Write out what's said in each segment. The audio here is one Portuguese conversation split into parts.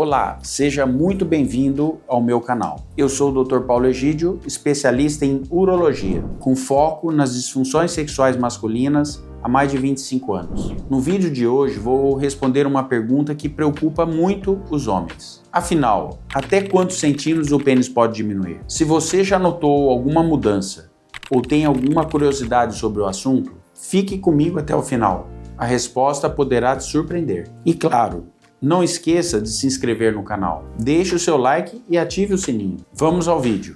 Olá, seja muito bem-vindo ao meu canal. Eu sou o Dr. Paulo Egídio, especialista em urologia, com foco nas disfunções sexuais masculinas há mais de 25 anos. No vídeo de hoje vou responder uma pergunta que preocupa muito os homens. Afinal, até quantos centímetros o pênis pode diminuir? Se você já notou alguma mudança ou tem alguma curiosidade sobre o assunto, fique comigo até o final. A resposta poderá te surpreender. E claro, não esqueça de se inscrever no canal. Deixe o seu like e ative o sininho. Vamos ao vídeo.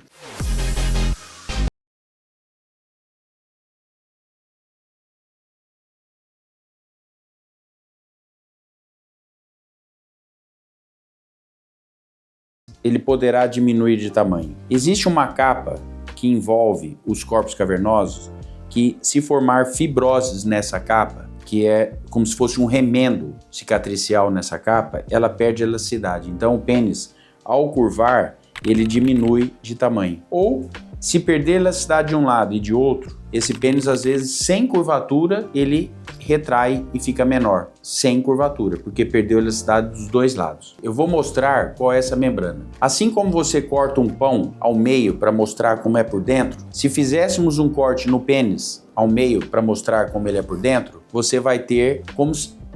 Ele poderá diminuir de tamanho. Existe uma capa que envolve os corpos cavernosos que, se formar fibroses nessa capa, que é como se fosse um remendo cicatricial nessa capa, ela perde elasticidade. Então o pênis, ao curvar, ele diminui de tamanho. Ou, se perder elasticidade de um lado e de outro, esse pênis, às vezes, sem curvatura, ele retrai e fica menor, sem curvatura, porque perdeu a elasticidade dos dois lados. Eu vou mostrar qual é essa membrana. Assim como você corta um pão ao meio para mostrar como é por dentro, se fizéssemos um corte no pênis ao meio para mostrar como ele é por dentro, você vai ter como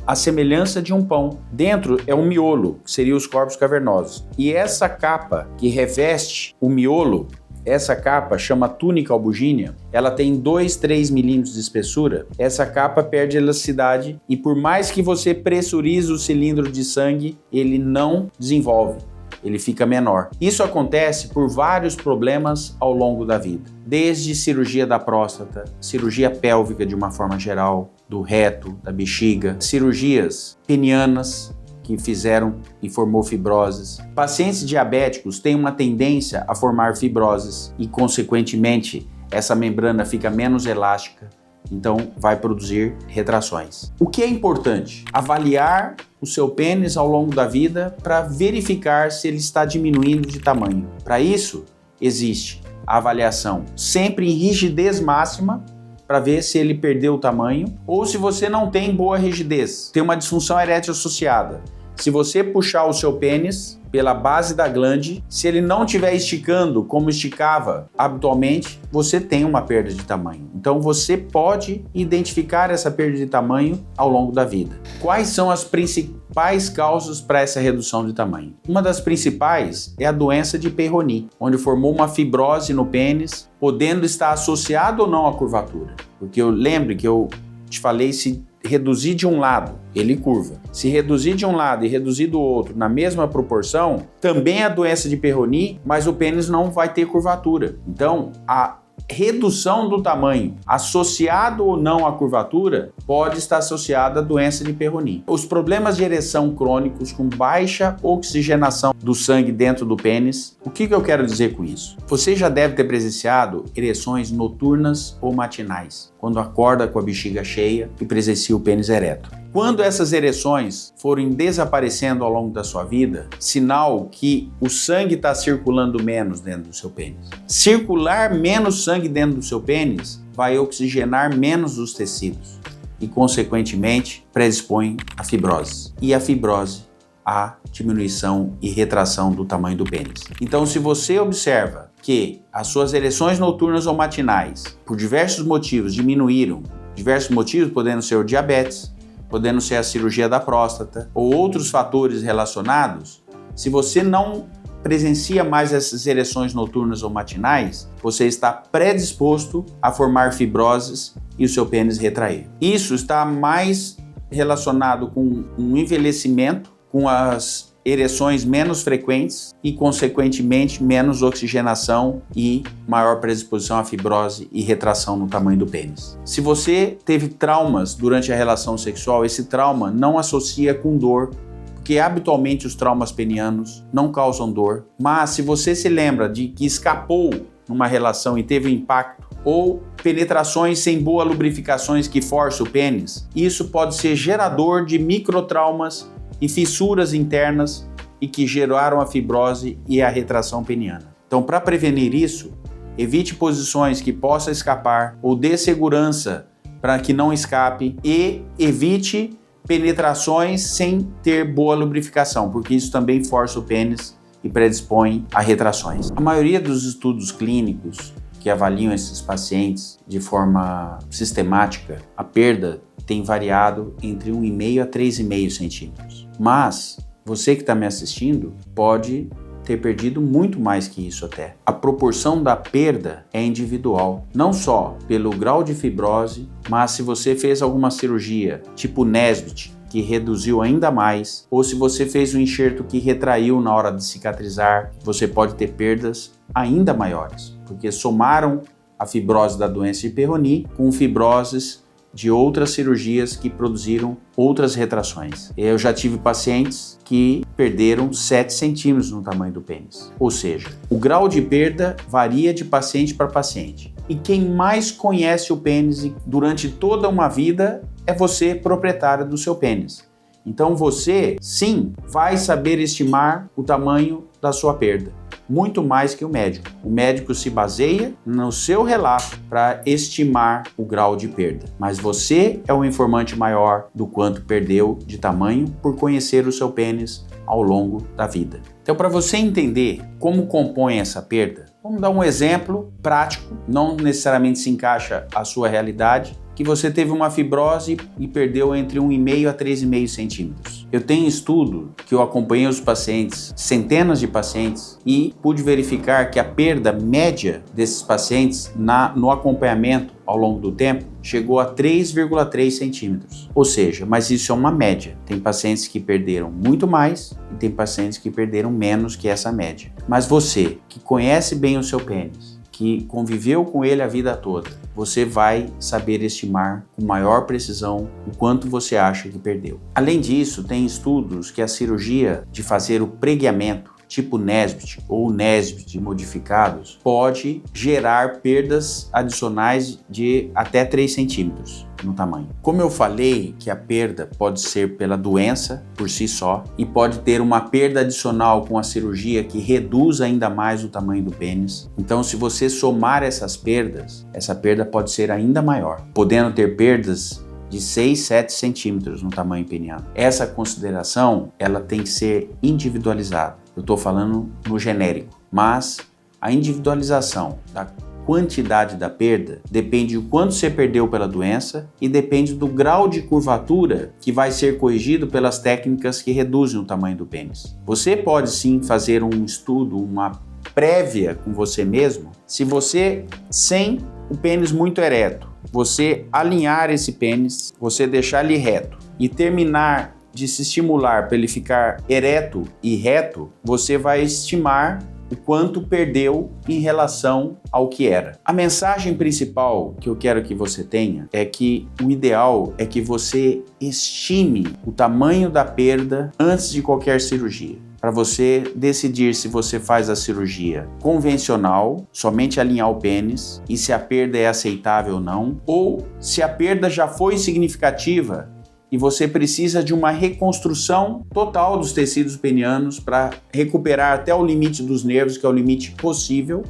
a semelhança de um pão. Dentro é um miolo, que seria os corpos cavernosos. E essa capa que reveste o miolo, essa capa chama túnica albugínea, ela tem 2-3 milímetros de espessura. Essa capa perde elasticidade e por mais que você pressurize o cilindro de sangue, ele não desenvolve, ele fica menor. Isso acontece por vários problemas ao longo da vida, desde cirurgia da próstata, cirurgia pélvica de uma forma geral, do reto, da bexiga, cirurgias penianas, que fizeram e formou fibroses. Pacientes diabéticos têm uma tendência a formar fibroses e, consequentemente, essa membrana fica menos elástica, então vai produzir retrações. O que é importante? Avaliar o seu pênis ao longo da vida para verificar se ele está diminuindo de tamanho. Para isso, existe a avaliação sempre em rigidez máxima, para ver se ele perdeu o tamanho, ou se você não tem boa rigidez, tem uma disfunção erétil associada. Se você puxar o seu pênis pela base da glande, se ele não estiver esticando como esticava habitualmente, você tem uma perda de tamanho. Então você pode identificar essa perda de tamanho ao longo da vida. Quais são as principais causas para essa redução de tamanho? Uma das principais é a doença de Peyronie, onde formou uma fibrose no pênis, podendo estar associado ou não à curvatura. Porque eu lembro que eu te falei, se reduzir de um lado, ele curva. Se reduzir de um lado e reduzir do outro na mesma proporção, também é a doença de Peyronie, mas o pênis não vai ter curvatura. Então, a redução do tamanho, associado ou não à curvatura, pode estar associada à doença de Peyronie. Os problemas de ereção crônicos com baixa oxigenação do sangue dentro do pênis. O que eu quero dizer com isso? Você já deve ter presenciado ereções noturnas ou matinais, quando acorda com a bexiga cheia e presencia o pênis ereto. Quando essas ereções forem desaparecendo ao longo da sua vida, sinal que o sangue está circulando menos dentro do seu pênis. Circular menos sangue dentro do seu pênis vai oxigenar menos os tecidos e, consequentemente, predispõe a fibrose. E a fibrose, a diminuição e retração do tamanho do pênis. Então, se você observa que as suas ereções noturnas ou matinais, por diversos motivos, diminuíram, diversos motivos podendo ser o diabetes, podendo ser a cirurgia da próstata ou outros fatores relacionados, se você não presencia mais essas ereções noturnas ou matinais, você está predisposto a formar fibroses e o seu pênis retrair. Isso está mais relacionado com um envelhecimento, com as ereções menos frequentes e, consequentemente, menos oxigenação e maior predisposição à fibrose e retração no tamanho do pênis. Se você teve traumas durante a relação sexual, esse trauma não associa com dor, porque habitualmente os traumas penianos não causam dor, mas se você se lembra de que escapou numa relação e teve um impacto, ou penetrações sem boa lubrificações que forçam o pênis, isso pode ser gerador de microtraumas e fissuras internas e que geraram a fibrose e a retração peniana. Então, para prevenir isso, evite posições que possa escapar ou dê segurança para que não escape e evite penetrações sem ter boa lubrificação, porque isso também força o pênis e predispõe a retrações. A maioria dos estudos clínicos que avaliam esses pacientes de forma sistemática, a perda tem variado entre 1,5 a 3,5 centímetros. Mas você que está me assistindo pode ter perdido muito mais que isso até. A proporção da perda é individual, não só pelo grau de fibrose, mas se você fez alguma cirurgia tipo Nesbitt, que reduziu ainda mais, ou se você fez um enxerto que retraiu na hora de cicatrizar, você pode ter perdas ainda maiores, porque somaram a fibrose da doença de Peyronie com fibroses de outras cirurgias que produziram outras retrações. Eu já tive pacientes que perderam 7 centímetros no tamanho do pênis. Ou seja, o grau de perda varia de paciente para paciente. E quem mais conhece o pênis durante toda uma vida é você, proprietário do seu pênis. Então você, sim, vai saber estimar o tamanho da sua perda, muito mais que o médico. O médico se baseia no seu relato para estimar o grau de perda, mas você é o informante maior do quanto perdeu de tamanho por conhecer o seu pênis ao longo da vida. Então, para você entender como compõe essa perda, vamos dar um exemplo prático, não necessariamente se encaixa à sua realidade, que você teve uma fibrose e perdeu entre 1,5 a 3,5 centímetros. Eu tenho estudo que eu acompanhei os pacientes, centenas de pacientes, e pude verificar que a perda média desses pacientes no acompanhamento ao longo do tempo chegou a 3,3 centímetros. Ou seja, mas isso é uma média. Tem pacientes que perderam muito mais e tem pacientes que perderam menos que essa média. Mas você, que conhece bem o seu pênis, que conviveu com ele a vida toda, você vai saber estimar com maior precisão o quanto você acha que perdeu. Além disso, tem estudos que a cirurgia de fazer o pregueamento, tipo Nesbitt ou Nesbitt modificados, pode gerar perdas adicionais de até 3 centímetros no tamanho. Como eu falei que a perda pode ser pela doença por si só e pode ter uma perda adicional com a cirurgia que reduz ainda mais o tamanho do pênis. Então, se você somar essas perdas, essa perda pode ser ainda maior, podendo ter perdas de 6, 7 centímetros no tamanho peniano. Essa consideração, ela tem que ser individualizada. Eu estou falando no genérico, mas a individualização da quantidade da perda depende do quanto você perdeu pela doença e depende do grau de curvatura que vai ser corrigido pelas técnicas que reduzem o tamanho do pênis. Você pode sim fazer um estudo, uma prévia com você mesmo, se você, sem o pênis muito ereto, você alinhar esse pênis, você deixar ele reto e terminar de se estimular para ele ficar ereto e reto, você vai estimar o quanto perdeu em relação ao que era. A mensagem principal que eu quero que você tenha é que o ideal é que você estime o tamanho da perda antes de qualquer cirurgia, para você decidir se você faz a cirurgia convencional, somente alinhar o pênis, e se a perda é aceitável ou não, ou se a perda já foi significativa e você precisa de uma reconstrução total dos tecidos penianos para recuperar até o limite dos nervos, que é o limite possível.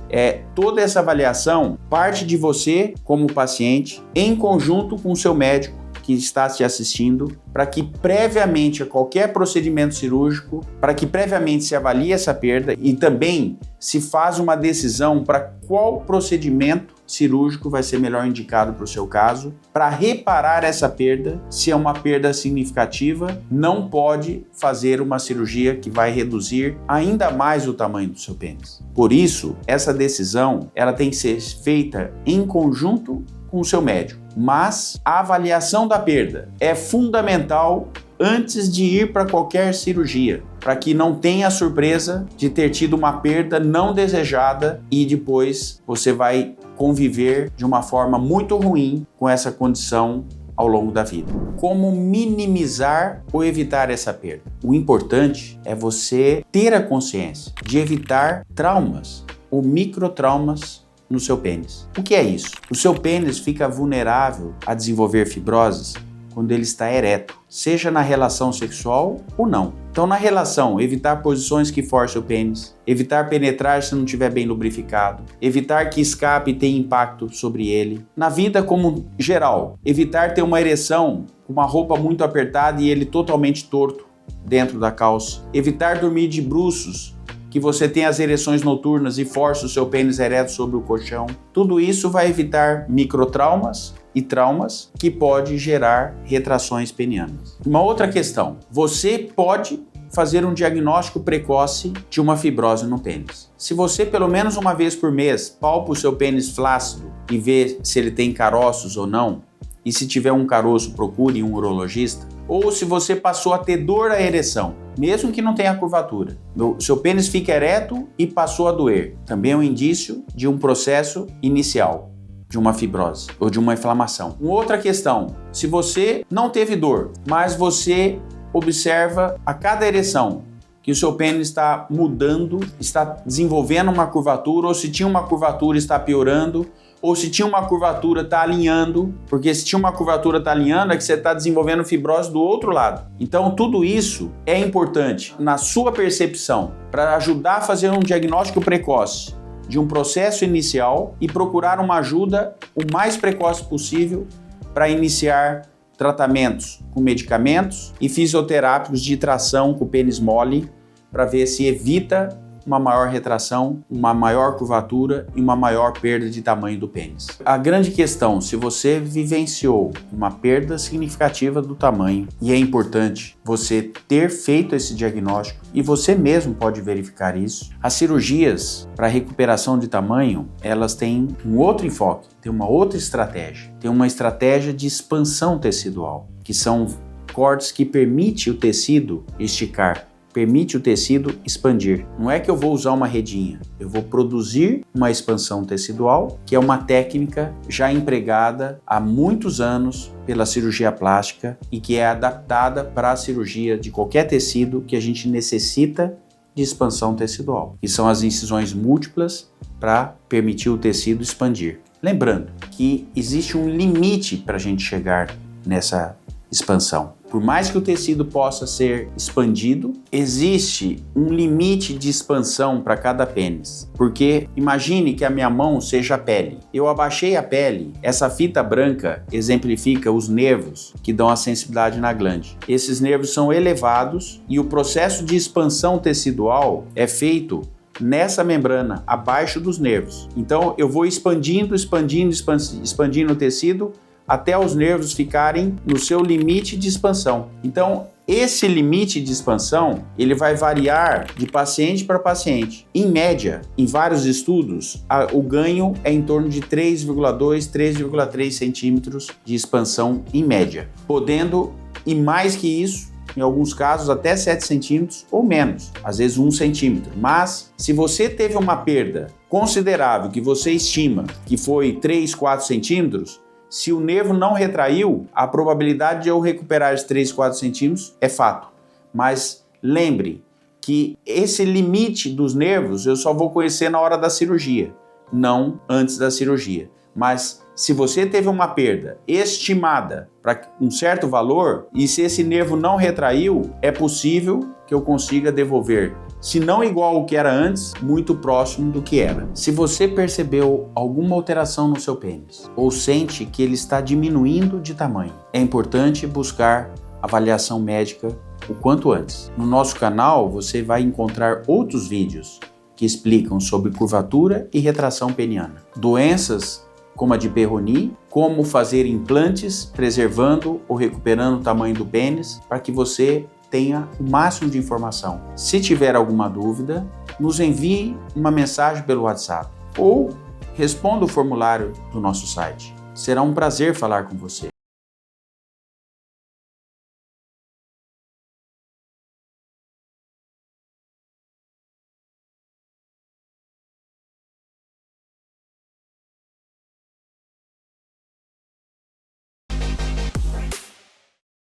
Toda essa avaliação parte de você como paciente, em conjunto com o seu médico que está te assistindo, para que previamente a qualquer procedimento cirúrgico, para que previamente se avalie essa perda e também se faz uma decisão para qual procedimento cirúrgico vai ser melhor indicado para o seu caso, para reparar essa perda. Se é uma perda significativa, não pode fazer uma cirurgia que vai reduzir ainda mais o tamanho do seu pênis. Por isso, essa decisão ela tem que ser feita em conjunto com o seu médico, mas a avaliação da perda é fundamental antes de ir para qualquer cirurgia, para que não tenha a surpresa de ter tido uma perda não desejada e depois você vai conviver de uma forma muito ruim com essa condição ao longo da vida. Como minimizar ou evitar essa perda? O importante é você ter a consciência de evitar traumas ou microtraumas no seu pênis. O que é isso? O seu pênis fica vulnerável a desenvolver fibroses quando ele está ereto, seja na relação sexual ou não. Então, na relação, evitar posições que forcem o pênis, evitar penetrar se não estiver bem lubrificado, evitar que escape e tenha impacto sobre ele. Na vida como geral, evitar ter uma ereção com uma roupa muito apertada e ele totalmente torto dentro da calça. Evitar dormir de bruços, que você tem as ereções noturnas e força o seu pênis ereto sobre o colchão. Tudo isso vai evitar microtraumas e traumas que pode gerar retrações penianas. Uma outra questão, você pode fazer um diagnóstico precoce de uma fibrose no pênis. Se você pelo menos uma vez por mês palpa o seu pênis flácido e vê se ele tem caroços ou não, e se tiver um caroço procure um urologista, ou se você passou a ter dor à ereção, mesmo que não tenha curvatura, o seu pênis fica ereto e passou a doer, também é um indício de um processo inicial de uma fibrose ou de uma inflamação. Uma outra questão, se você não teve dor, mas você observa a cada ereção que o seu pênis está mudando, está desenvolvendo uma curvatura, ou se tinha uma curvatura está piorando, ou se tinha uma curvatura está alinhando, porque se tinha uma curvatura está alinhando é que você está desenvolvendo fibrose do outro lado. Então tudo isso é importante na sua percepção para ajudar a fazer um diagnóstico precoce de um processo inicial e procurar uma ajuda o mais precoce possível para iniciar tratamentos com medicamentos e fisioterápicos de tração com o pênis mole para ver se evita uma maior retração, uma maior curvatura e uma maior perda de tamanho do pênis. A grande questão, se você vivenciou uma perda significativa do tamanho, e é importante você ter feito esse diagnóstico, e você mesmo pode verificar isso, as cirurgias para recuperação de tamanho, elas têm um outro enfoque, tem uma outra estratégia. Tem uma estratégia de expansão tecidual, que são cortes que permitem o tecido esticar, permite o tecido expandir. Não é que eu vou usar uma redinha, eu vou produzir uma expansão tecidual, que é uma técnica já empregada há muitos anos pela cirurgia plástica e que é adaptada para a cirurgia de qualquer tecido que a gente necessita de expansão tecidual, que são as incisões múltiplas para permitir o tecido expandir. Lembrando que existe um limite para a gente chegar nessa expansão. Por mais que o tecido possa ser expandido, existe um limite de expansão para cada pênis. Porque imagine que a minha mão seja a pele. Eu abaixei a pele, essa fita branca exemplifica os nervos que dão a sensibilidade na glande. Esses nervos são elevados e o processo de expansão tecidual é feito nessa membrana, abaixo dos nervos. Então eu vou expandindo o tecido até os nervos ficarem no seu limite de expansão. Então, esse limite de expansão, ele vai variar de paciente para paciente. Em média, em vários estudos, o ganho é em torno de 3,2, 3,3 centímetros de expansão em média, podendo ir mais que isso, em alguns casos até 7 centímetros ou menos, às vezes 1 centímetro. Mas, se você teve uma perda considerável, que você estima que foi 3, 4 centímetros, se o nervo não retraiu, a probabilidade de eu recuperar os 3, 4 centímetros é fato. Mas lembre que esse limite dos nervos eu só vou conhecer na hora da cirurgia, não antes da cirurgia. Mas se você teve uma perda estimada para um certo valor e se esse nervo não retraiu, é possível que eu consiga devolver, se não igual ao que era antes, muito próximo do que era. Se você percebeu alguma alteração no seu pênis ou sente que ele está diminuindo de tamanho, é importante buscar avaliação médica o quanto antes. No nosso canal você vai encontrar outros vídeos que explicam sobre curvatura e retração peniana, doenças como a de Peyronie, como fazer implantes preservando ou recuperando o tamanho do pênis para que você tenha o máximo de informação. Se tiver alguma dúvida, nos envie uma mensagem pelo WhatsApp ou responda o formulário do nosso site. Será um prazer falar com você.